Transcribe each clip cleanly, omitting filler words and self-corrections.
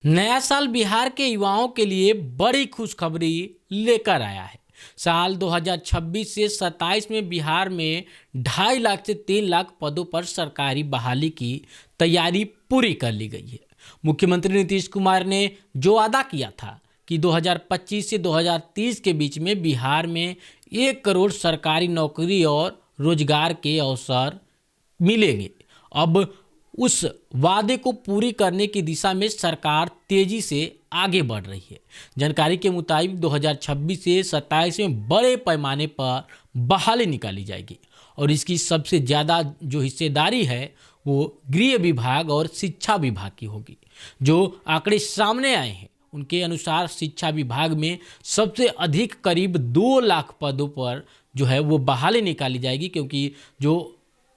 नया साल बिहार के युवाओं के लिए बड़ी खुशखबरी लेकर आया है। साल 2026 से 27 में बिहार में 2.5 लाख से 3 लाख पदों पर सरकारी बहाली की तैयारी पूरी कर ली गई है। मुख्यमंत्री नीतीश कुमार ने जो वादा किया था कि 2025 से 2030 के बीच में बिहार में 1 करोड़ सरकारी नौकरी और रोजगार के अवसर मिलेंगे, अब उस वादे को पूरी करने की दिशा में सरकार तेजी से आगे बढ़ रही है। जानकारी के मुताबिक 2026 से 27 में बड़े पैमाने पर बहाली निकाली जाएगी और इसकी सबसे ज़्यादा जो हिस्सेदारी है वो गृह विभाग और शिक्षा विभाग की होगी। जो आंकड़े सामने आए हैं उनके अनुसार शिक्षा विभाग में सबसे अधिक करीब 2 लाख पदों पर जो है वो बहाली निकाली जाएगी, क्योंकि जो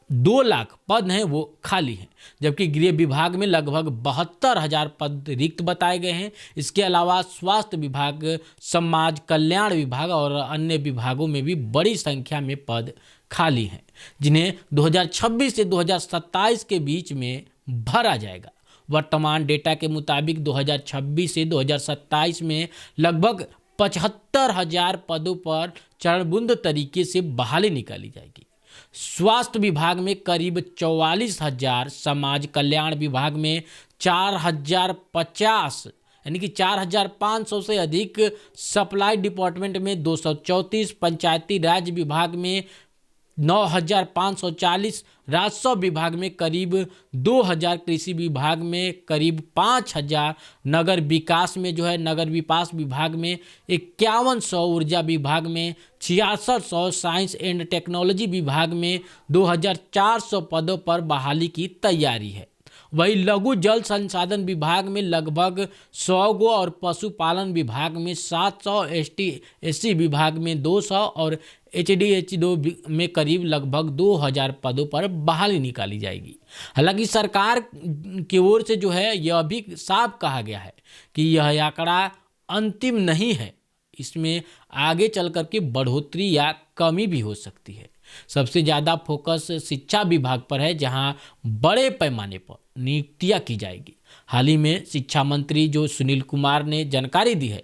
2 लाख पद हैं वो खाली हैं, जबकि गृह विभाग में लगभग 72,000 पद रिक्त बताए गए हैं। इसके अलावा स्वास्थ्य विभाग, समाज कल्याण विभाग और अन्य विभागों में भी बड़ी संख्या में पद खाली हैं, जिन्हें 2026 से 2027 के बीच में भरा जाएगा। वर्तमान डेटा के मुताबिक 2026 से 2027 में लगभग 75,000 पदों पर चरणबद्ध तरीके से बहाली निकाली जाएगी। स्वास्थ्य विभाग में करीब 44,000, समाज कल्याण विभाग में 4,050 यानी कि 4,500 से अधिक, सप्लाई डिपार्टमेंट में 234, पंचायती राज विभाग में 9,540, राजस्व विभाग में करीब 2,000, कृषि विभाग में करीब 5,000, नगर विकास में जो है नगर विकास विभाग में 5100, ऊर्जा विभाग में 6600, साइंस एंड टेक्नोलॉजी विभाग में 2,400 पदों पर बहाली की तैयारी है। वही लघु जल संसाधन विभाग में लगभग 100 गो और पशुपालन विभाग में 700, ST/SC विभाग में 200 और HDH2 में करीब लगभग 2,000 पदों पर बहाली निकाली जाएगी। हालांकि सरकार की ओर से जो है यह भी साफ कहा गया है कि यह आंकड़ा अंतिम नहीं है, इसमें आगे चल कर के बढ़ोतरी या कमी भी हो सकती है। सबसे ज़्यादा फोकस शिक्षा विभाग पर है, जहां बड़े पैमाने पर नियुक्तियां की जाएगी। हाल ही में शिक्षा मंत्री जो सुनील कुमार ने जानकारी दी है,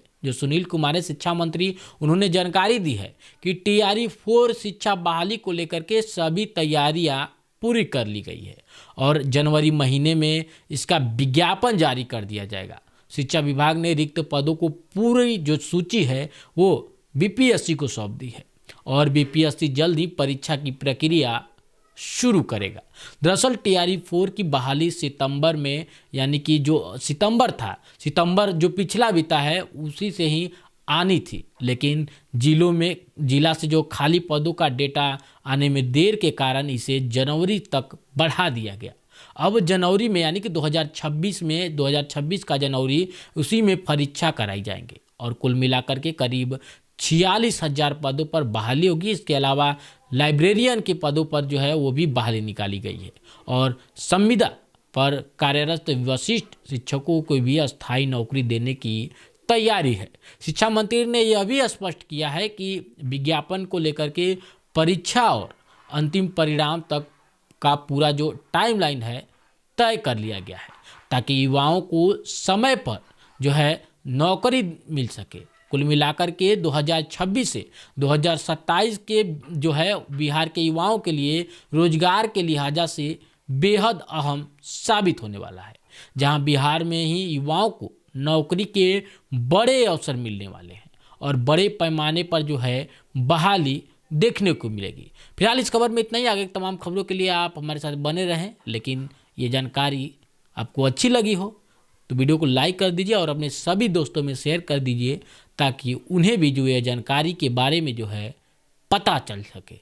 उन्होंने जानकारी दी है कि TRE-4 शिक्षा बहाली को लेकर के सभी तैयारियां पूरी कर ली गई है और जनवरी महीने में इसका विज्ञापन जारी कर दिया जाएगा। शिक्षा विभाग ने रिक्त पदों को पूरी जो सूची है वो BPSC को सौंप दी है और BPSC जल्द ही परीक्षा की प्रक्रिया शुरू करेगा। दरअसल TRE-4 की बहाली सितंबर में, यानी कि जो सितंबर जो पिछला बीता है उसी से ही आनी थी, लेकिन जिला से जो खाली पदों का डेटा आने में देर के कारण इसे जनवरी तक बढ़ा दिया गया। अब जनवरी में यानी कि 2026 का जनवरी, उसी में परीक्षा कराई जाएंगे और कुल मिलाकर के करीब 46,000 पदों पर बहाली होगी। इसके अलावा लाइब्रेरियन के पदों पर जो है वो भी बहाली निकाली गई है और संविदा पर कार्यरत वरिष्ठ शिक्षकों को भी अस्थायी नौकरी देने की तैयारी है। शिक्षा मंत्री ने यह भी स्पष्ट किया है कि विज्ञापन को लेकर के परीक्षा और अंतिम परिणाम तक का पूरा जो टाइमलाइन है तय कर लिया गया है, ताकि युवाओं को समय पर जो है नौकरी मिल सके। कुल मिलाकर के 2026 से 2027 के जो है बिहार के युवाओं के लिए रोजगार के लिहाजा से बेहद अहम साबित होने वाला है, जहां बिहार में ही युवाओं को नौकरी के बड़े अवसर मिलने वाले हैं और बड़े पैमाने पर जो है बहाली देखने को मिलेगी। फिलहाल इस खबर में इतना ही। आगे की तमाम खबरों के लिए आप हमारे साथ बने रहें, लेकिन ये जानकारी आपको अच्छी लगी हो तो वीडियो को लाइक कर दीजिए और अपने सभी दोस्तों में शेयर कर दीजिए, ताकि उन्हें भी जो ये जानकारी के बारे में जो है पता चल सके।